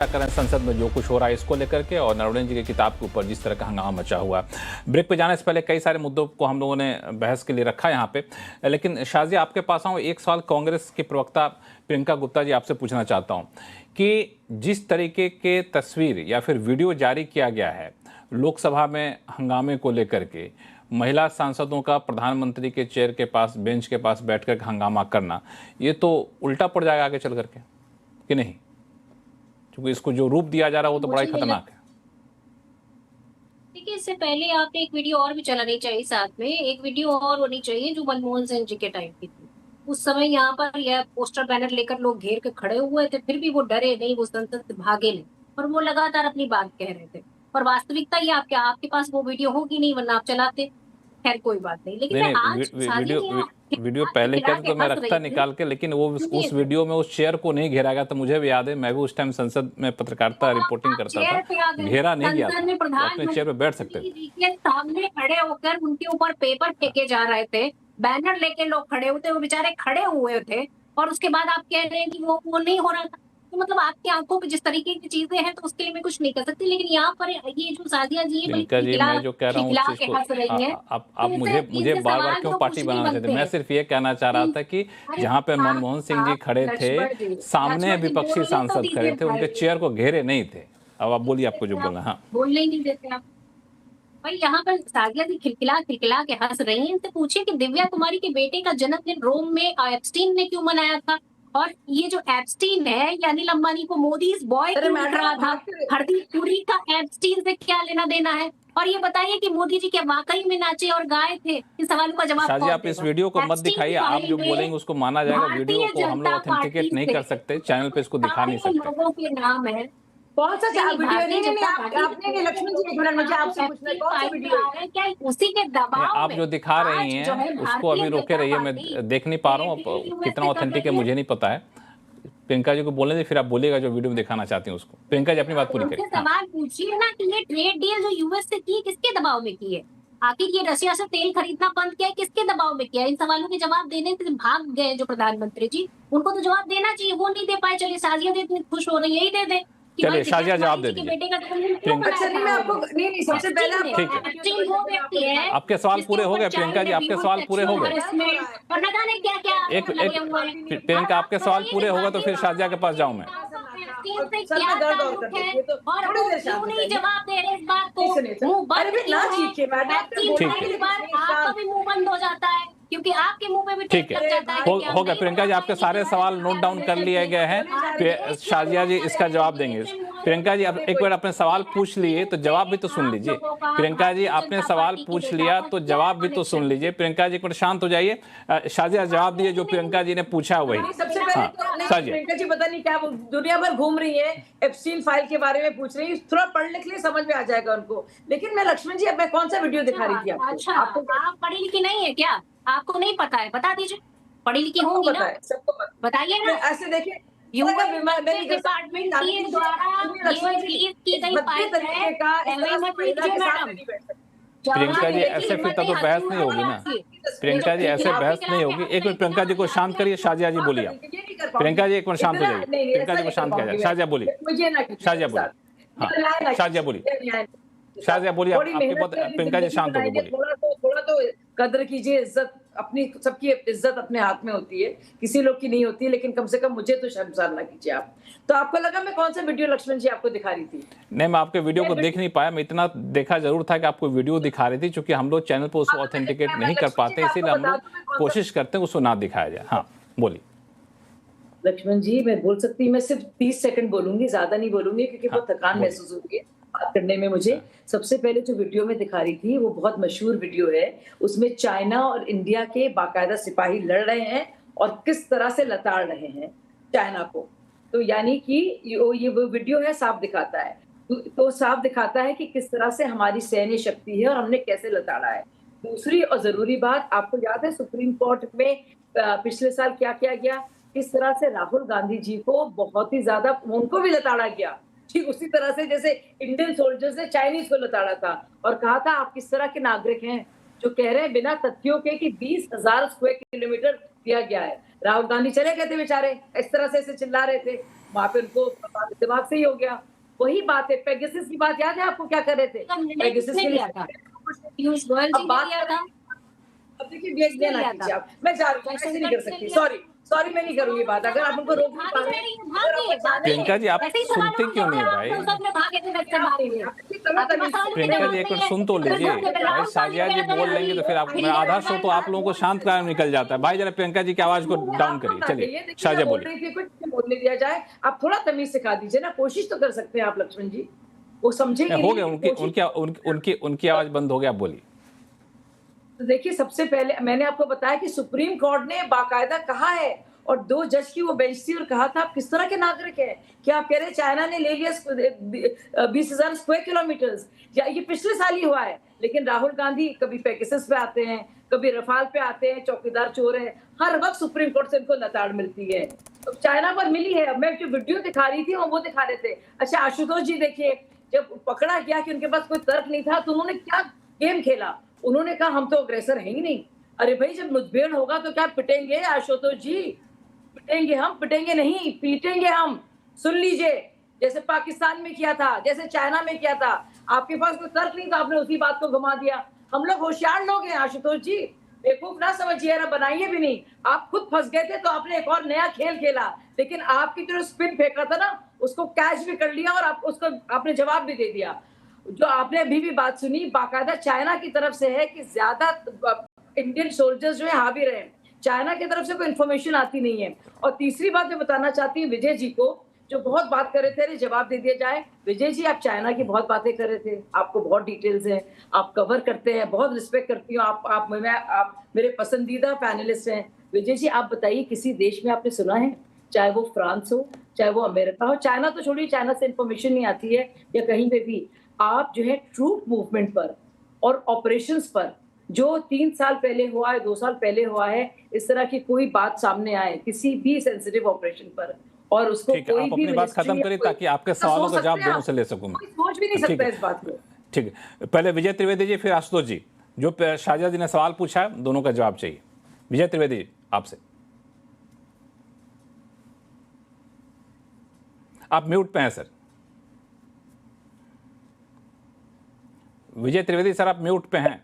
करें संसद में जो कुछ हो रहा है इसको लेकर के और नरवणे जी की किताब के ऊपर जिस तरह का हंगामा मचा हुआ है। ब्रेक पे जाने से पहले कई सारे मुद्दों को हम लोगों ने बहस के लिए रखा है यहाँ पे, लेकिन शाजिया आपके पास आऊँ, एक सवाल कांग्रेस की प्रवक्ता प्रियंका गुप्ता जी आपसे पूछना चाहता हूँ कि जिस तरीके के तस्वीर या फिर वीडियो जारी किया गया है लोकसभा में हंगामे को लेकर के, महिला सांसदों का प्रधानमंत्री के चेयर के पास, बेंच के पास बैठ कर हंगामा करना, ये तो उल्टा पड़ जाएगा आगे चल करके कि नहीं? क्योंकि इसको जो रूप दिया जा रहा है वो तो बड़ा ही खतरनाक है। देखिए, इससे पहले आपने एक वीडियो और भी चलानी चाहिए, साथ में एक वीडियो और होनी चाहिए जो मनमोहन सिंह जी के टाइम की थी। उस समय यहाँ पर यह पोस्टर बैनर लेकर लोग घेर के खड़े हुए थे, फिर भी वो डरे नहीं, वो संसद से भागे नहीं और वो लगातार अपनी बात कह रहे थे। और वास्तविकता ये आपके पास वो वीडियो होगी नहीं, वरना आप चलाते। खैर कोई बात नहीं, लेकिन नहीं मैं नहीं, आज शादी वीडियो पहले कहते तो मैं रखता निकाल के, लेकिन वो उस वीडियो में उस चेयर को नहीं घेरा गया। तो मुझे भी याद है, मैं भी उस टाइम संसद में पत्रकारिता रिपोर्टिंग करता था, घेरा नहीं गया था, तो अपने चेयर पे बैठ सकते थे। के सामने खड़े होकर उनके ऊपर पेपर फेंके जा रहे थे, बैनर लेके लोग खड़े हुए थे, वो बेचारे खड़े हुए थे और उसके बाद आप कह रहे हैं कि वो नहीं हो रहा था। तो मतलब आपकी आंखों पे जिस तरीके की चीजें हैं तो उसके लिए मैं कुछ नहीं कर सकती, लेकिन यहाँ पर ये जो साजिया जी है, प्रियंका जी, मैं जो कह रहा हूँ उस चीज को हंस रही हैं। आप मुझे बार बार क्यों पार्टी बनाना चाहते? मैं सिर्फ ये कहना चाह रहा था कि जहाँ पे मनमोहन सिंह जी खड़े थे, सामने विपक्षी सांसद खड़े थे, उनके चेयर को घेरे नहीं थे। अब आप बोलिए, आपको जो बोलना। हाँ, बोलने ही नहीं देते आप भाई। यहाँ पर साजिया जी खिलखिला खिलखिला के हंस रही हैं। इनसे पूछिए कि दिव्या कुमारी के बेटे का जन्मदिन रोम में एप्स्टीन ने क्यों मनाया था, और ये जो एप्स्टीन है, ये अनिल अंबानी को मोदी बॉय क्यों मिल रहा था, हरदीप पुरी का एप्स्टीन से क्या लेना देना है? और ये बताइए कि मोदी जी क्या वाकई में नाचे और गाए थे? इस सवाल का जवाब शाजी, आप इस वीडियो को मत दिखाइए। आप जो बोलेंगे उसको माना जाएगा। वीडियो को हम लोग ऑथेंटिकेट नहीं कर सकते, चैनल पे इसको दिखा नहीं सकते। लोगों के नाम है। कौन सा वीडियो? नहीं, आपने लक्ष्मण जी, एक मिनट मुझे आपसे पूछना है, कौन सा वीडियो है? क्या उसी के दबाव आप जो दिखा रही हैं उसको अभी रोके रहिए, मैं देख नहीं पा रहा हूँ। कितना ऑथेंटिक है मुझे नहीं पता है। प्रियंका जी को बोलने दे, फिर आप बोलिएगा जो वीडियो में दिखाना चाहती हैं उसको। प्रियंका जी अपनी बात पूरी करिए। सवाल पूछिए ना कि ये ट्रेड डील जो यूएस से की, किसके दबाव में की है? आखिर ये रशिया से तेल खरीदना बंद किया है, किसके दबाव में किया है? इन सवालों के जवाब देने से भाग गए जो प्रधानमंत्री जी, उनको तो जवाब देना चाहिए, वो नहीं दे पाए। चलिए, साजिया जी इतनी खुश हो रही है, यही दे दे। चलिए शाजिया जवाब दे दीजिए। अच्छा, नहीं, मैं आपको नहीं, सबसे पहले आपके सवाल पूरे हो गए प्रियंका जी, आपके सवाल पूरे हो गए। एक प्रियंका, आपके सवाल पूरे हो गए तो फिर शाजिया के पास जाऊं मैं। जवाब दे रहे इस बात को, आपका भी मुंह बंद हो जाता है क्योंकि आपके मुंह पे भी ठीक है। हो गया प्रियंका जी, आपके सारे सवाल नोट डाउन कर लिए गए हैं। शाजिया जी इसका जवाब देंगे। प्रियंका जी, आप एक बार अपने सवाल पूछ लिए तो जवाब भी तो सुन लीजिए। प्रियंका जी, आपने सवाल पूछ लिया तो जवाब भी तो सुन लीजिए। प्रियंका जी एक मिनट शांत हो जाइए। शाजिया जवाब दिए जो प्रियंका जी ने पूछा वही। सबसे पहले प्रियंका जी पता नहीं क्या दुनिया भर घूम रही है, एप्स्टीन फाइल के बारे में पूछ रही है, थोड़ा पढ़ने के लिए समझ में आ जाएगा उनको। लेकिन मैं लक्ष्मण जी, अब मैं कौन सा वीडियो दिखा रही थी आपको? आपको आप पढ़ी लिखी नहीं है क्या? आपको नहीं पता है? बता दीजिए। पढ़ी लिखी होंगी ना, सबको बताइए ना। ऐसे देखिए, डिपार्टमेंट के द्वारा रिलीज की गई फाइल है। प्रियंका जी ऐसे फिर तो बहस नहीं होगी ना। प्रियंका जी ऐसे बहस नहीं होगी। एक मिनट प्रियंका जी को शांत करिए। शाजिया जी बोलिए। प्रियंका जी एक मिनट शांत हो जाइए। प्रियंका जी को शांत किया जाए। शाजिया बोलिए। शाजिया बोलिए। हाँ, शाजिया बोलिए। शाजिया बोलिए। आपकी बात, प्रियंका जी शांत हो गई, बोलिए। थोड़ा तो कदर कीजिए, इज्जत अपनी, सबकी इज्जत अपने हाथ में होती है, किसी लोग की नहीं होती है। लेकिन कम से कम मुझे तो शर्मसार ना कीजिए आप। तो आपको लगा मैं कौन सा वीडियो लक्ष्मण जी आपको दिखा रही थी? नहीं, मैं आपके वीडियो को देख नहीं पाया। मैं इतना देखा जरूर था कि आपको वीडियो दिखा रही थी, क्योंकि हम लोग चैनल पर उसको ऑथेंटिकेट नहीं कर पाते, इसीलिए हम लोग कोशिश करते हैं उसको ना दिखाया जाए। हाँ बोलिए लक्ष्मण जी। मैं बोल सकती हूँ, मैं सिर्फ 30 सेकंड बोलूंगी, ज्यादा नहीं बोलूंगी, क्योंकि बहुत थकान महसूस होती है बात करने में मुझे। सबसे पहले जो वीडियो में दिखा रही थी वो बहुत मशहूर वीडियो है। उसमें चाइना और इंडिया के बाकायदा सिपाही लड़ रहे हैं और किस तरह से लताड़ रहे हैं चाइना को। तो यानी कि ये वो वीडियो है, साफ दिखाता है। तो साफ दिखाता है कि किस तरह से हमारी सैन्य शक्ति है और हमने कैसे लताड़ा है। दूसरी और जरूरी बात, आपको याद है सुप्रीम कोर्ट में पिछले साल क्या किया गया? किस तरह से राहुल गांधी जी को बहुत ही ज्यादा, उनको भी लताड़ा गया, ठीक उसी तरह से जैसे इंडियन सोल्जर्स ने चाइनीज को लताड़ा था और कहा था आप किस तरह के नागरिक हैं जो कह रहे हैं बिना तथ्यों के कि 20,000 स्क्वायर किलोमीटर दिया गया है। राहुल गांधी चले गए थे बेचारे, इस तरह से चिल्ला रहे थे। वहां पे उनको दिमाग से ही हो गया। वही बात है, पेगासस की बात याद है आपको, क्या कर रहे थे? पेगासस के लिए पीयूष गोयल जी अब ने बात लिया कर रहे था। हैं। अब देखिए वेट किसने ना लिया कीजिए था? आप, मैं जा रही हूँ, ऐसे नहीं कर सकती, सॉरी मैं नहीं करूंगी बात। अगर आप हमको रोक नहीं पा रहे हैं, अगर आप अचानक प्रियंका जी आप ऐसे ही सुनते सवाल क्यों नहीं भाई? संसद में भागे थे बच्चे बारे में। आपके पास सवाल के प्रियंका जवाब जी एक नहीं मिनट है, सुन तो तो फिर लीजिए घूम के भाई। राहुल शाजिया जी गांधी बोल लेंगे तो फिर आप मैं आधा शो तो आप लोगों को शांत कराने में निकल जाता है। भाई जरा प्रियंका जी की आवाज को डाउन करिए। चलिए शाजिया बोल बोलिए। रही थी, कुछ बोलने दिया जाए। आप थोड़ा तमीज सिखा दीजिए ना, कोशिश तो कर सकते हैं आप लक्ष्मण जी, वो समझेंगे हो नहीं गया, कि उनकी कोशिश। उनकी उनकी उनकी उनकी आवाज बंद हो गई, आप बोलिए। तो देखिए, सबसे पहले मैंने आपको बताया कि सुप्रीम कोर्ट ने बाकायदा कहा है, और 2 जज की वो बेंच थी, और कहा था आप किस तरह के नागरिक हैं? क्या आप कह रहे हैं चाइना ने ले लिया 20,000 स्क्वायर किलोमीटर्स? या ये पिछले साल ही हुआ है। लेकिन राहुल गांधी कभी पेगासस पे आते हैं, कभी रफाल पे आते हैं, चौकीदार चोर है, हर वक्त सुप्रीम कोर्ट से इनको लताड़ मिलती है। तो चाइना पर मिली है। मैं जो वीडियो दिखा रही थी वो दिखा रहे थे। अच्छा आशुतोष जी देखिए, जब पकड़ा गया कि उनके पास कोई तर्क नहीं था, तो उन्होंने क्या गेम खेला? उन्होंने कहा हम तो अग्रेसर है ही नहीं। अरे भाई, जब मुठभेड़ होगा तो क्या पिटेंगे आशुतोष जी? पिटेंगे हम, पिटेंगे नहीं, पीटेंगे हम। सुन लीजिए, जैसे पाकिस्तान में किया था, जैसे चाइना में किया था। आपके पास कोई तर्क नहीं था, आपने उसी बात को घुमा दिया। हम लोग होशियार लोग हैं आशुतोष जी, बेवकूफ ना समझिए, ना बनाइए भी नहीं। आप खुद फंस गए थे, तो आपने एक और नया खेल खेला। लेकिन आपकी जो स्पिन फेंका था ना, उसको कैच भी कर लिया, और आप उसको आपने जवाब भी दे दिया। जो आपने अभी भी बात सुनी, बाकायदा चाइना की तरफ से है कि ज्यादा इंडियन सोल्जर्स जो है हावी रहे। चाइना की तरफ से कोई इन्फॉर्मेशन आती नहीं है। और तीसरी बात मैं बताना चाहती हूँ विजय जी को, जो बहुत बात कर रहे थे, अरे जवाब दे दिया जाए। विजय जी, आप चाइना की बहुत बातें कर रहे थे, आपको बहुत डिटेल्स है, आप कवर करते हैं, बहुत रिस्पेक्ट करती हूँ। आप मेरे पसंदीदा पैनलिस्ट हैं। विजय जी, आप बताइए, किसी देश में आपने सुना है, चाहे वो फ्रांस हो, चाहे वो अमेरिका हो, चाइना तो छोड़िए, चाइना से इन्फॉर्मेशन नहीं आती है, या कहीं पे भी आप जो है ट्रूप मूवमेंट पर और ऑपरेशंस पर, जो 3 साल पहले हुआ है, 2 साल पहले हुआ है, इस तरह की कोई बात सामने आए किसी भी सेंसिटिव ऑपरेशन पर, और उसको ठीक है, कोई आप भी अपनी बात मिनिस्ट्री खत्म या करिए कोई ताकि आपके ऐसा सवालों सोच का जवाब सकते हैं दोनों आप? से ले सकूं मैं। कोई सोच भी नहीं ठीक सकता है, इस बात को। ठीक है। पहले विजय त्रिवेदी जी, फिर आशुतोष जी। जो शाजिया जी ने सवाल पूछा है, दोनों का जवाब चाहिए। विजय त्रिवेदी जी, आपसे। आप म्यूट पे हैं सर। विजय त्रिवेदी सर, आप म्यूट पे हैं।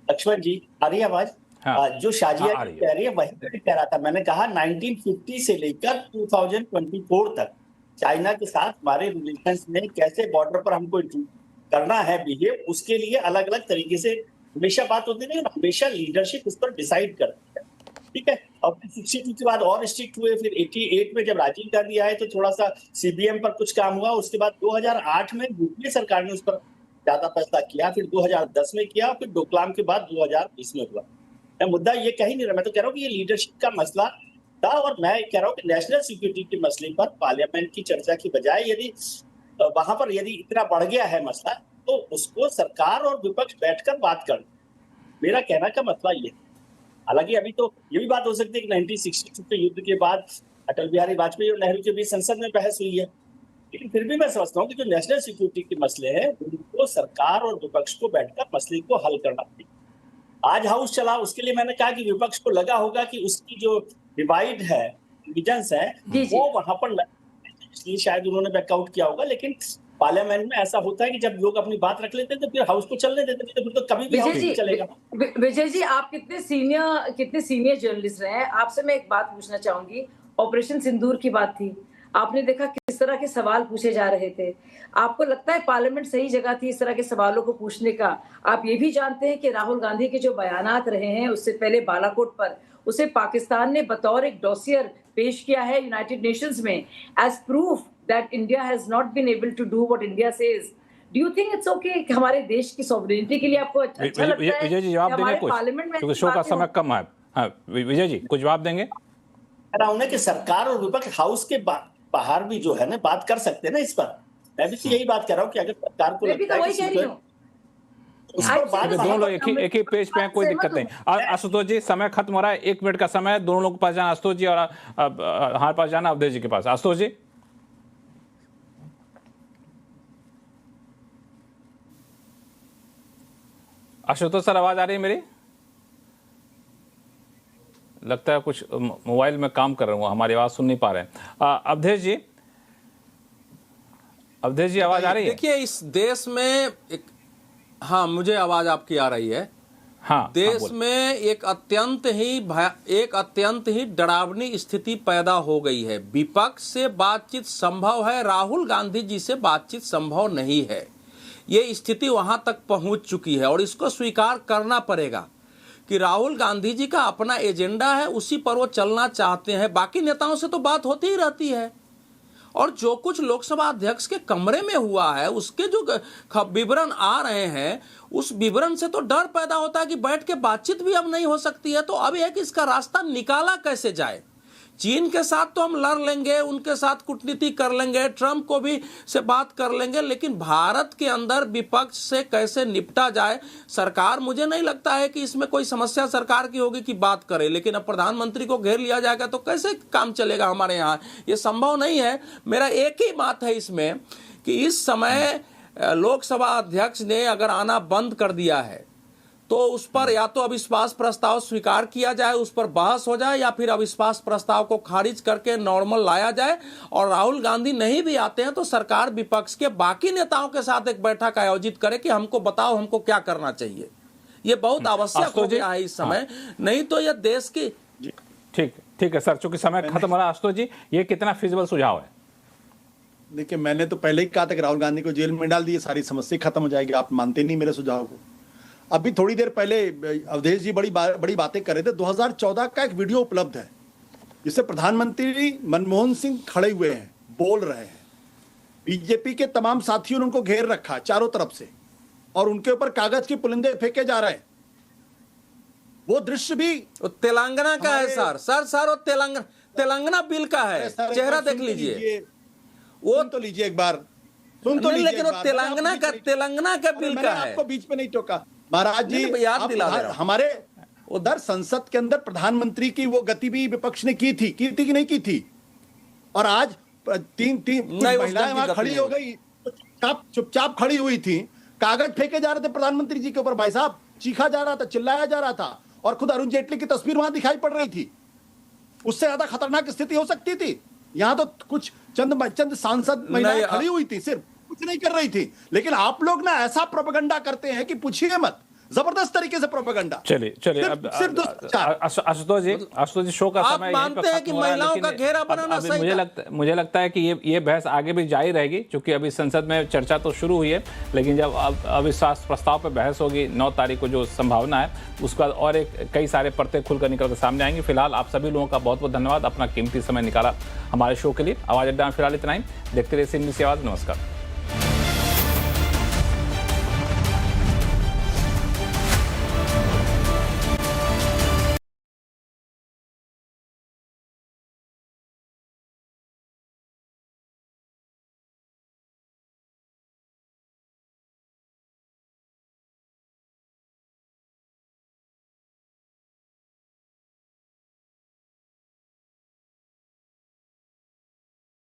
लक्ष्मण जी, आ रही है आवाज? हाँ, जो शाजिया आ जी रही है। कह रही है वही मैं कह रहा था। मैंने कहा 1950 से लेकर 2024 तक चाइना के साथ हमारे रिलेशंस में कैसे बॉर्डर पर हमको करना है बिहेव, उसके लिए अलग अलग तरीके से हमेशा बात होती नहीं, हमेशा लीडरशिप उस पर डिसाइड करती है। ठीक है, और फिर 62 के बाद और स्ट्रिक्ट हुए, फिर 88 में जब राजीव गांधी आए तो थोड़ा सा सीबीएम पर कुछ काम हुआ, उसके बाद 2008 में यूपीए सरकार ने उस पर ज्यादा फैसला किया, फिर 2010 में किया, फिर डोकलाम के बाद 2020 में हुआ। मैं मुद्दा ये कह ही नहीं रहा, मैं तो कह रहा हूँ कि ये लीडरशिप का मसला था, और मैं कह रहा हूँ कि नेशनल सिक्योरिटी के मसले पर पार्लियामेंट की चर्चा की बजाय यदि वहां पर यदि इतना बढ़ गया है मसला, तो उसको सरकार और विपक्ष बैठकर बात कर। मेरा कहना का मसला ये, हालांकि अभी तो ये भी बात हो सकती है कि 1962 के युद्ध के बाद अटल बिहारी वाजपेयी और नेहरू के बीच संसद में बहस हुई है, लेकिन फिर भी मैं समझता हूँ कि जो नेशनल सिक्योरिटी के मसले हैं उनको सरकार और विपक्ष को बैठकर मसले को हल करना चाहिए। आज हाउस चला, उसके लिए मैंने कहा कि विपक्ष को लगा होगा कि उसकी जो डिवाइड है, डिविजन्स है, वो वहां पर इसलिए शायद उन्होंने बैकआउट किया होगा। लेकिन पार्लियामेंट में ऐसा होता है कि जब लोग अपनी बात रख लेते हैं तो फिर हाउस को चलने देते हैं, तो फिर तो कभी भी हाउस नहीं चलेगा। विजय जी, आप कितने सीनियर जर्नलिस्ट रहे हैं, आपसे मैं एक बात पूछना चाहूंगी। ऑपरेशन सिंदूर की बात थी, आपने देखा किस तरह के सवाल पूछे जा रहे थे। आपको लगता है पार्लियामेंट सही जगह थी इस तरह के सवालों को पूछने का? आप ये भी जानते हैं कि राहुल गांधी के जो बयानात रहे हैं, उससे पहले बालाकोट पर, उसे पाकिस्तान ने बतौर एक डॉसियर पेश किया है यूनाइटेड नेशंस में, as proof that India has not been able to do what India says. Do you think it's okay कि हमारे देश की सॉवरेनिटी के लिए आपको अच्छा लगता है विजय जी जवाब देंगे कुछ, क्योंकि शो का समय कम है। हाँ विजय जी, कुछ जवाब देंगे? कह रहा हूं ना कि सरकार और विपक्ष हाउस के बाहर भी जो है ना बात कर सकते हैं ना इस पर। मैं भी तो यही बात कर रहा हूँ कि अगर सरकार को लगता है कि दोनों लोग एक ही पेज पे हैं, कोई दिक्कत नहीं। आशुतोष जी, समय खत्म हो रहा है, 1 मिनट का समय है, दोनों लोग के पास जाना, आशुतोष जी और हमारे पास जाना अवधेश जी के पास। आशुतोष जी, आशुतोष सर, आवाज आ रही है मेरी? लगता है कुछ मोबाइल में काम कर रहे हो, हमारी आवाज़ सुन नहीं पा रहे हैं। अवधेश जी आवाज़ आ रही है? देखिए इस देश में हाँ मुझे आवाज़ आपकी आ रही है। हाँ, देश में एक अत्यंत ही डरावनी स्थिति पैदा हो गई है। विपक्ष से बातचीत संभव है, राहुल गांधी जी से बातचीत संभव नहीं है। ये स्थिति वहां तक पहुंच चुकी है और इसको स्वीकार करना पड़ेगा कि राहुल गांधी जी का अपना एजेंडा है, उसी पर वो चलना चाहते हैं। बाकी नेताओं से तो बात होती ही रहती है और जो कुछ लोकसभा अध्यक्ष के कमरे में हुआ है उसके जो विवरण आ रहे हैं उस विवरण से तो डर पैदा होता है कि बैठ के बातचीत भी अब नहीं हो सकती है। तो अब यह कि इसका रास्ता निकाला कैसे जाए। चीन के साथ तो हम लड़ लेंगे, उनके साथ कूटनीति कर लेंगे, ट्रंप को भी से बात कर लेंगे, लेकिन भारत के अंदर विपक्ष से कैसे निपटा जाए। सरकार, मुझे नहीं लगता है कि इसमें कोई समस्या सरकार की होगी कि बात करे, लेकिन अब प्रधानमंत्री को घेर लिया जाएगा तो कैसे काम चलेगा हमारे यहाँ, ये संभव नहीं है। मेरा एक ही बात है इसमें कि इस समय लोकसभा अध्यक्ष ने अगर आना बंद कर दिया है तो उस पर या तो अविश्वास प्रस्ताव स्वीकार किया जाए, उस पर बहस हो जाए, या फिर अविश्वास प्रस्ताव को खारिज करके नॉर्मल लाया जाए। और राहुल गांधी नहीं भी आते हैं तो सरकार विपक्ष के बाकी नेताओं के साथ एक बैठक आयोजित करे कि हमको बताओ हमको क्या करना चाहिए। ये बहुत आवश्यक हो गया है इस समय, नहीं तो ये देश की। ठीक है सर, चूंकि समय खत्म हो रहा है, आशुतोष जी ये कितना फिजिबल सुझाव है? देखिए मैंने तो पहले ही कहा था कि राहुल गांधी को जेल में डाल दिए, सारी समस्या खत्म हो जाएगी। आप मानते नहीं मेरे सुझाव को। अभी थोड़ी देर पहले अवधेश जी बड़ी बातें कर रहे थे। 2014 का एक वीडियो उपलब्ध है जिससे प्रधानमंत्री मनमोहन सिंह खड़े हुए हैं, बोल रहे हैं। बीजेपी के तमाम साथियों ने उनको घेर रखा चारों तरफ से और उनके ऊपर कागज के पुलिंदे फेंके जा रहे हैं। वो दृश्य भी तेलंगाना का है सर वो तेलंगाना बिल का है। चेहरा देख लीजिए, वो तो लीजिए एक बार, सुन तो लीजिए। लेकिन वो तेलंगाना का बिल का है। आपको बीच में नहीं टोका महाराज जी, याद दिला दे रहा हूं। हमारे उधर संसद के अंदर प्रधानमंत्री की वो गति भी विपक्ष ने की थी कि नहीं की थी। और आज तीन महिलाएं वहां खड़ी हो गई, चुपचाप खड़ी हुई थी, कागज फेंके जा रहे थे प्रधानमंत्री जी के ऊपर। भाई साहब, चीखा जा रहा था, चिल्लाया जा रहा था और खुद अरुण जेटली की तस्वीर वहां दिखाई पड़ रही थी। उससे ज्यादा खतरनाक स्थिति हो सकती थी। यहाँ तो कुछ चंद सांसद महिलाएं खड़ी हुई थी, सिर्फ कुछ नहीं कर रही थी। लेकिन आप लोग ना ऐसा प्रोपेगेंडा करते हैं कि पूछिए मत, जबरदस्त तरीके से प्रोपेगेंडा। चलिए अब आशुतोष जी शो का समय मानते हैं कि महिलाओं का घेरा बनाना सही था। मुझे लगता है कि ये बहस आगे भी जारी रहेगी, क्योंकि अभी संसद में चर्चा तो शुरू हुई है, लेकिन जब अविश्वास प्रस्ताव पर बहस होगी 9 तारीख को, जो संभावना है उसके बाद और कई सारे परतें खुलकर निकल कर सामने आएंगी। फिलहाल आप सभी लोगों का बहुत बहुत धन्यवाद, अपना कीमती समय निकाला हमारे शो के लिए। आवाज अड्डा में फिलहाल इतना ही। देखते रहिए CNBC आवाज। नमस्कार।